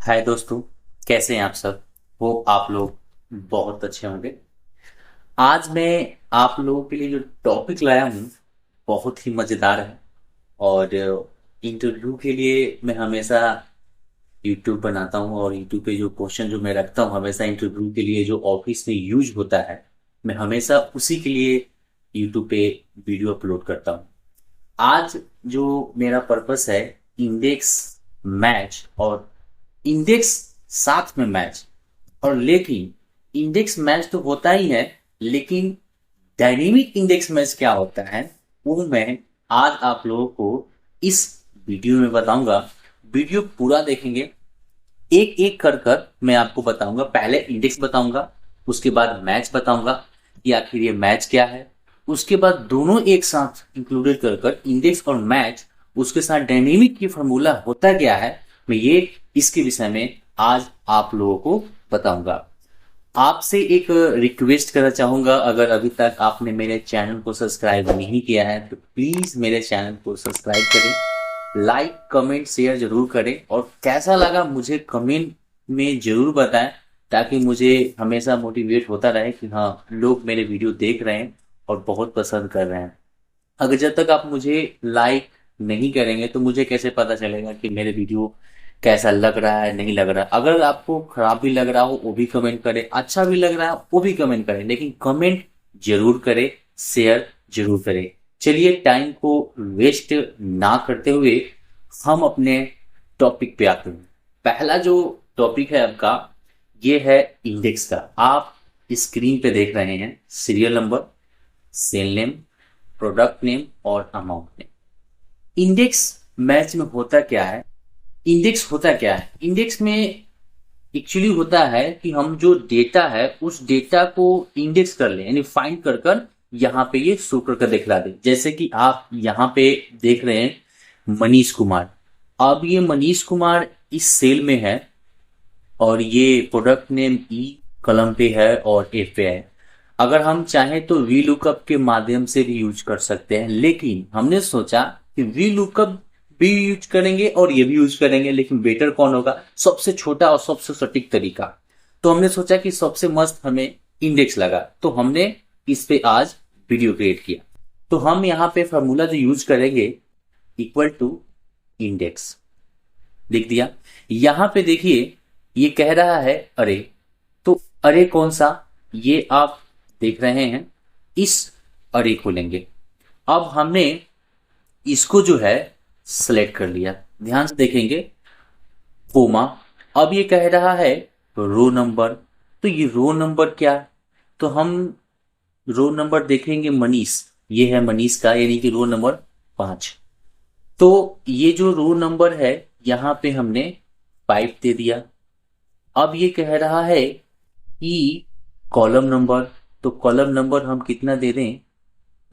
हाय दोस्तों, कैसे हैं आप सब। वो आप लोग बहुत अच्छे होंगे। आज मैं आप लोगों के लिए जो टॉपिक लाया हूँ बहुत ही मज़ेदार है। और इंटरव्यू के लिए मैं हमेशा यूट्यूब बनाता हूँ, और यूट्यूब पे जो क्वेश्चन जो मैं रखता हूँ हमेशा इंटरव्यू के लिए जो ऑफिस में यूज होता है, मैं हमेशा उसी के लिए यूट्यूब पे वीडियो अपलोड करता हूँ। आज जो मेरा पर्पस है, इंडेक्स मैच और इंडेक्स साथ में मैच। और लेकिन इंडेक्स मैच तो होता ही है, लेकिन डायनेमिक इंडेक्स मैच क्या होता है वो मैं आज आप लोगों को इस वीडियो में बताऊंगा। वीडियो पूरा देखेंगे, एक एक कर कर मैं आपको बताऊंगा। पहले इंडेक्स बताऊंगा, उसके बाद मैच बताऊंगा कि आखिर ये मैच क्या है। उसके बाद दोनों एक साथ इंक्लूडेड कर कर इंडेक्स और मैच, उसके साथ डायनेमिक ये फॉर्मूला होता क्या है, मैं ये इसके विषय में आज आप लोगों को बताऊंगा। आपसे एक रिक्वेस्ट करना चाहूंगा, अगर अभी तक आपने मेरे चैनल को सब्सक्राइब नहीं किया है तो प्लीज मेरे चैनल को सब्सक्राइब करें, लाइक कमेंट शेयर जरूर करें, और कैसा लगा मुझे कमेंट में जरूर बताएं, ताकि मुझे हमेशा मोटिवेट होता रहे कि हाँ, लोग मेरे वीडियो देख रहे हैं और बहुत पसंद कर रहे हैं। अगर जब तक आप मुझे लाइक नहीं करेंगे तो मुझे कैसे पता चलेगा कि मेरे वीडियो कैसा लग रहा है, नहीं लग रहा है। अगर आपको खराब भी लग रहा हो वो भी कमेंट करें, अच्छा भी लग रहा है वो भी कमेंट करें, लेकिन कमेंट जरूर करें, शेयर जरूर करें। चलिए, टाइम को वेस्ट ना करते हुए हम अपने टॉपिक पे आते हैं। पहला जो टॉपिक है आपका, ये है इंडेक्स का। आप स्क्रीन पे देख रहे हैं serial number, sale name, product name और अमाउंट नेम। इंडेक्स मैच में होता क्या है, इंडेक्स होता क्या है, इंडेक्स में एक्चुअली होता है कि हम जो डेटा है उस डेटा को इंडेक्स कर लें, यानी फाइंड कर कर यहाँ पे ये शो कर दिखला दे। जैसे कि आप यहाँ पे देख रहे हैं मनीष कुमार। अब ये मनीष कुमार इस सेल में है, और ये प्रोडक्ट नेम ई कलम पे है और एफ पे है। अगर हम चाहें तो वी लुकअप के माध्यम से भी यूज कर सकते हैं, लेकिन हमने सोचा कि वी लुकअप भी यूज करेंगे और ये भी यूज करेंगे, लेकिन बेटर कौन होगा, सबसे छोटा और सबसे सटीक तरीका। तो हमने सोचा कि सबसे मस्त हमें इंडेक्स लगा, तो हमने इस पे आज वीडियो क्रिएट किया। तो हम यहाँ पे फॉर्मूला जो यूज करेंगे, इक्वल टू इंडेक्स लिख दिया। यहां पे देखिए ये कह रहा है अरे, तो अरे कौन सा, ये आप देख रहे हैं, इस अरे को लेंगे। अब हमने इसको जो है सिलेक्ट कर लिया, ध्यान से देखेंगे, कोमा। अब ये कह रहा है रो नंबर, तो ये रो नंबर क्या है, तो हम रो नंबर देखेंगे मनीष, ये है मनीष का, यानी कि रो नंबर 5। तो ये जो रो नंबर है यहां पे हमने 5 दे दिया। अब ये कह रहा है कि कॉलम नंबर, तो कॉलम नंबर हम कितना दे दें,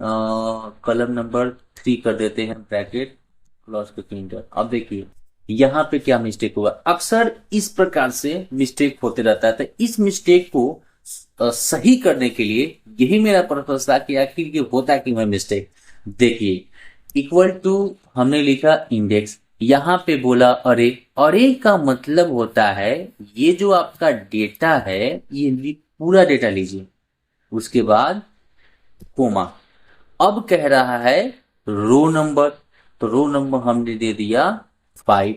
कॉलम नंबर 3 कर देते हैं, ब्रैकेट क्लोज के इंटर। अब देखिए यहाँ पे क्या मिस्टेक हुआ, अक्सर इस प्रकार से मिस्टेक होते रहता है। तो इस मिस्टेक को सही करने के लिए यही मेरा पर्पस था कि आखिर ये होता कि मैं मिस्टेक। देखिए, इक्वल टू हमने लिखा इंडेक्स, यहाँ पे बोला अरे। अरे का मतलब होता है ये जो आपका डेटा है, ये पूरा डेटा लीजिए, उसके बाद कोमा। अब कह रहा है रो नंबर, तो रो नंबर हमने दे दिया 5,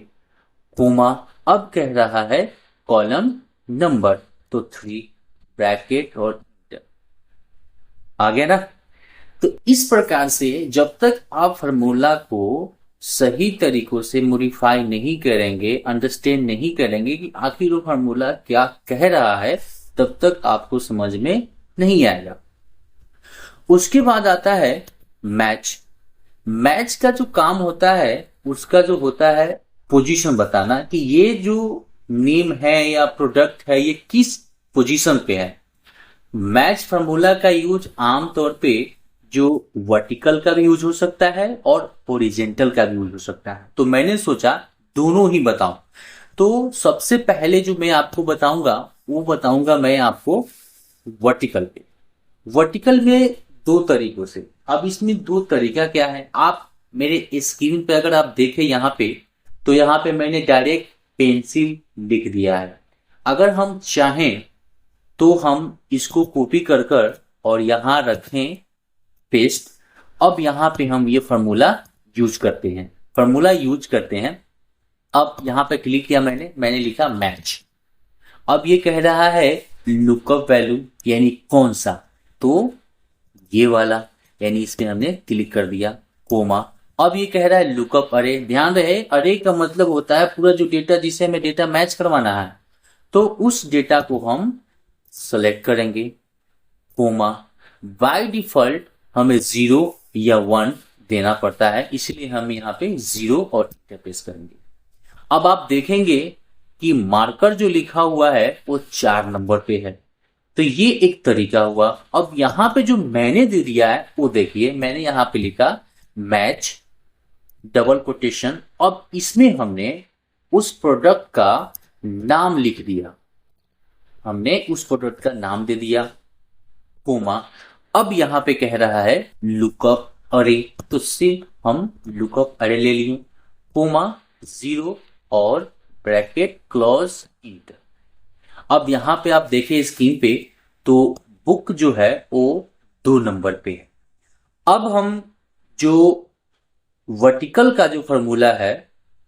कोमा। अब कह रहा है कॉलम नंबर, तो 3, ब्रैकेट और आ गया ना। तो इस प्रकार से जब तक आप फार्मूला को सही तरीकों से मॉडिफाई नहीं करेंगे, अंडरस्टैंड नहीं करेंगे कि आखिर वो फार्मूला क्या कह रहा है, तब तक आपको समझ में नहीं आएगा। उसके बाद आता है मैच। मैच का जो काम होता है, उसका जो होता है पोजीशन बताना, कि ये जो नेम है या प्रोडक्ट है ये किस पोजीशन पे है। मैच फार्मूला का यूज आमतौर पे जो वर्टिकल का भी यूज हो सकता है और ओरिजेंटल का भी यूज हो सकता है, तो मैंने सोचा दोनों ही बताऊं। तो सबसे पहले जो मैं आपको बताऊंगा वो बताऊंगा मैं आपको वर्टिकल पे। वर्टिकल में दो तरीकों से। अब इसमें दो तरीका क्या है, आप मेरे स्क्रीन पे अगर आप देखें यहाँ पे, तो यहाँ पे मैंने डायरेक्ट पेंसिल लिख दिया है। अगर हम चाहें तो हम इसको कॉपी कर कर और यहाँ रखें पेस्ट। अब यहाँ पे हम ये फार्मूला यूज करते हैं, अब यहाँ पे क्लिक किया मैंने लिखा मैच। अब ये कह रहा है लुकअप वैल्यू यानी कौन सा, तो ये वाला, यानी इसमें हमने क्लिक कर दिया, कोमा। अब ये कह रहा है लुकअप अरे। ध्यान रहे अरे का मतलब होता है पूरा जो डेटा जिसे हमें डेटा मैच करवाना है, तो उस डेटा को हम सेलेक्ट करेंगे, कोमा। बाय डिफॉल्ट हमें 0 या 1 देना पड़ता है, इसलिए हम यहाँ पे 0 और पेस्ट करेंगे। अब आप देखेंगे कि मार्कर जो लिखा हुआ है वो 4 नंबर पे है, तो ये एक तरीका हुआ। अब यहां पे जो मैंने दे दिया है वो देखिए, मैंने यहां पे लिखा मैच डबल कोटेशन। अब इसमें हमने उस प्रोडक्ट का नाम लिख दिया, हमने उस प्रोडक्ट का नाम दे दिया, कोमा। अब यहां पे कह रहा है लुकअप अरे, तो सिर्फ हम लुकअप अरे ले लिए, कोमा 0 और ब्रैकेट क्लोज इंटर। अब यहां पे आप देखें स्क्रीन पे तो बुक जो है वो 2 नंबर पे है। अब हम जो वर्टिकल का जो फॉर्मूला है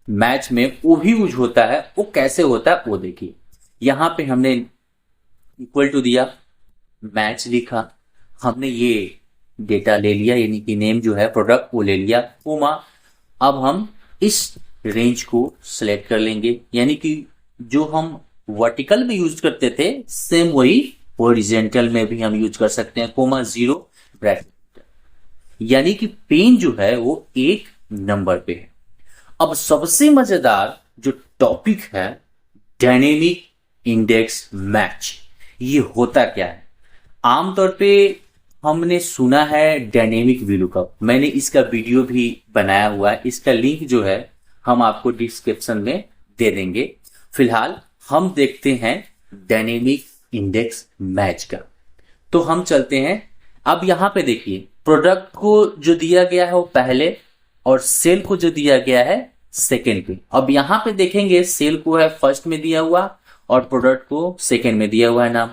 मैच में वो भी यूज होता है, वो कैसे होता है वो देखिए। यहां पे हमने इक्वल टू दिया, मैच लिखा, हमने ये डेटा ले लिया यानी कि नेम जो है प्रोडक्ट वो ले लिया, कोमा। अब हम इस रेंज को सिलेक्ट कर लेंगे, यानी कि जो हम वर्टिकल में यूज करते थे सेम वही हॉरिजॉन्टल में भी हम यूज कर सकते हैं, कोमा 0 ब्रैकेट, यानी कि पेन जो है वो 1 नंबर पे है। अब सबसे मजेदार जो टॉपिक है डायनेमिक इंडेक्स मैच, ये होता क्या है? आमतौर पे हमने सुना है डायनेमिक वीलुकअप, मैंने इसका वीडियो भी बनाया हुआ है, इसका लिंक जो है हम आपको डिस्क्रिप्शन में दे देंगे। फिलहाल हम देखते हैं डायनेमिक इंडेक्स मैच का, तो हम चलते हैं। अब यहां पे देखिए प्रोडक्ट को जो दिया गया है वो पहले और सेल को जो दिया गया है सेकेंड पे। अब यहां पे देखेंगे सेल को है फर्स्ट में दिया हुआ और प्रोडक्ट को सेकेंड में दिया हुआ है नाम।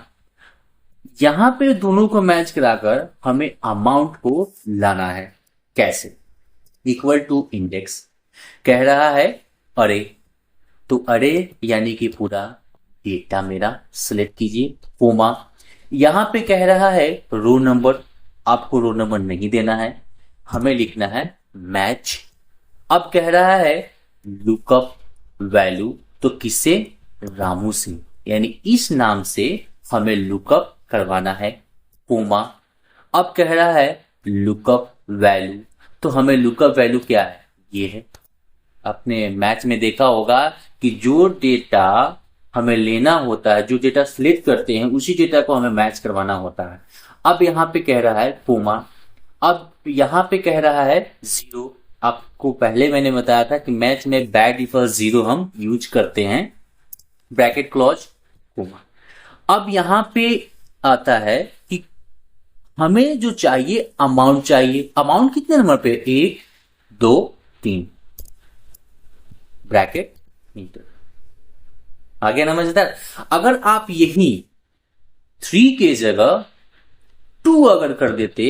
यहां पे दोनों को मैच कराकर हमें अमाउंट को लाना है, कैसे? इक्वल टू इंडेक्स कह रहा है अरे, तो अरे यानी कि पूरा डेटा मेरा सिलेक्ट कीजिए, कोमा। यहां पे कह रहा है रो नंबर, आपको रो नंबर नहीं देना है, हमें लिखना है मैच। अब कह रहा है लुकअप वैल्यू, तो किससे? रामू से, यानी इस नाम से हमें लुकअप करवाना है, कोमा। अब कह रहा है लुकअप वैल्यू, तो हमें लुकअप वैल्यू क्या है? ये है। अपने मैच में देखा होगा कि जो डेटा हमें लेना होता है, जो डेटा सिलेक्ट करते हैं उसी डेटा को हमें मैच करवाना होता है। अब यहाँ पे कह रहा है कोमा, अब यहाँ पे कह रहा है 0। आपको पहले मैंने बताया था कि मैच में बाय डिफॉल्ट 0 हम यूज करते हैं, ब्रैकेट क्लोज, कोमा। अब यहाँ पे आता है कि हमें जो चाहिए अमाउंट चाहिए। अमाउंट कितने नंबर पे? 1 2 3 ब्रैकेट इंटर। आगे ना मजेदार, अगर आप यही 3 के जगह 2 अगर कर देते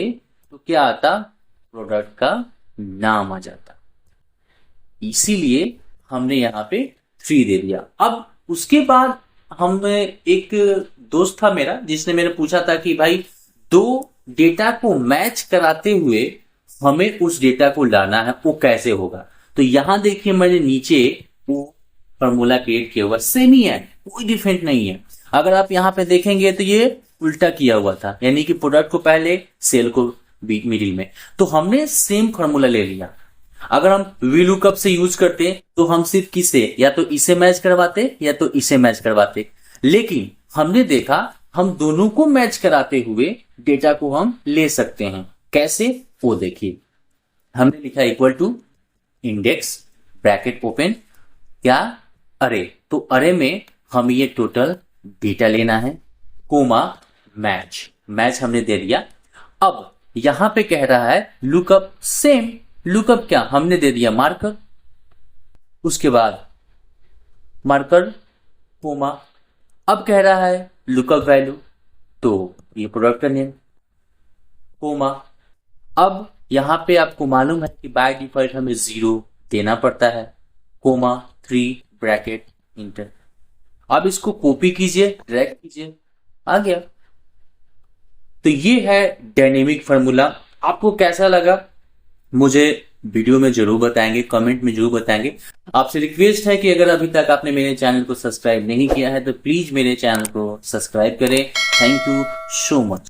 तो क्या आता? प्रोडक्ट का नाम आ जाता, इसीलिए हमने यहां पे 3 दे दिया। अब उसके बाद हमें एक दोस्त था मेरा जिसने मैंने पूछा था कि भाई 2 डेटा को मैच कराते हुए हमें उस डेटा को लाना है, वो कैसे होगा? तो यहां देखिए मैंने नीचे वो फॉर्मूला क्रिएट किया हुआ, सेम ही है, कोई डिफरेंट नहीं है। अगर आप यहां पे देखेंगे तो ये उल्टा किया हुआ था, यानी कि प्रोडक्ट को पहले सेल को बीच मिडिल में, तो हमने सेम फॉर्मूला ले लिया। अगर हम वीलुकअप से यूज करते तो हम सिर्फ किसे, या तो इसे मैच करवाते या तो इसे मैच करवाते, लेकिन हमने देखा हम दोनों को मैच कराते हुए डेटा को हम ले सकते हैं। कैसे? वो देखिए, हमने लिखा equal to index bracket open, क्या? अरे, तो अरे में हम ये टोटल डेटा लेना है, कोमा मैच, मैच हमने दे दिया। अब यहां पे कह रहा है लुकअप, सेम लुकअप क्या हमने दे दिया? मार्कर, उसके बाद मार्कर कोमा। अब कह रहा है लुकअप वैल्यू, तो ये प्रोडक्ट का नेम कोमा। अब यहाँ पे आपको मालूम है कि बाय डिफॉल्ट हमें 0 देना पड़ता है, कोमा 3 ब्रैकेट इंटर। अब इसको कॉपी कीजिए, ड्रैग कीजिए, आ गया। तो ये है डायनेमिक फार्मूला। आपको कैसा लगा मुझे वीडियो में जरूर बताएंगे, कमेंट में जरूर बताएंगे। आपसे रिक्वेस्ट है कि अगर अभी तक आपने मेरे चैनल को सब्सक्राइब नहीं किया है तो प्लीज मेरे चैनल को सब्सक्राइब करें। Thank you so much.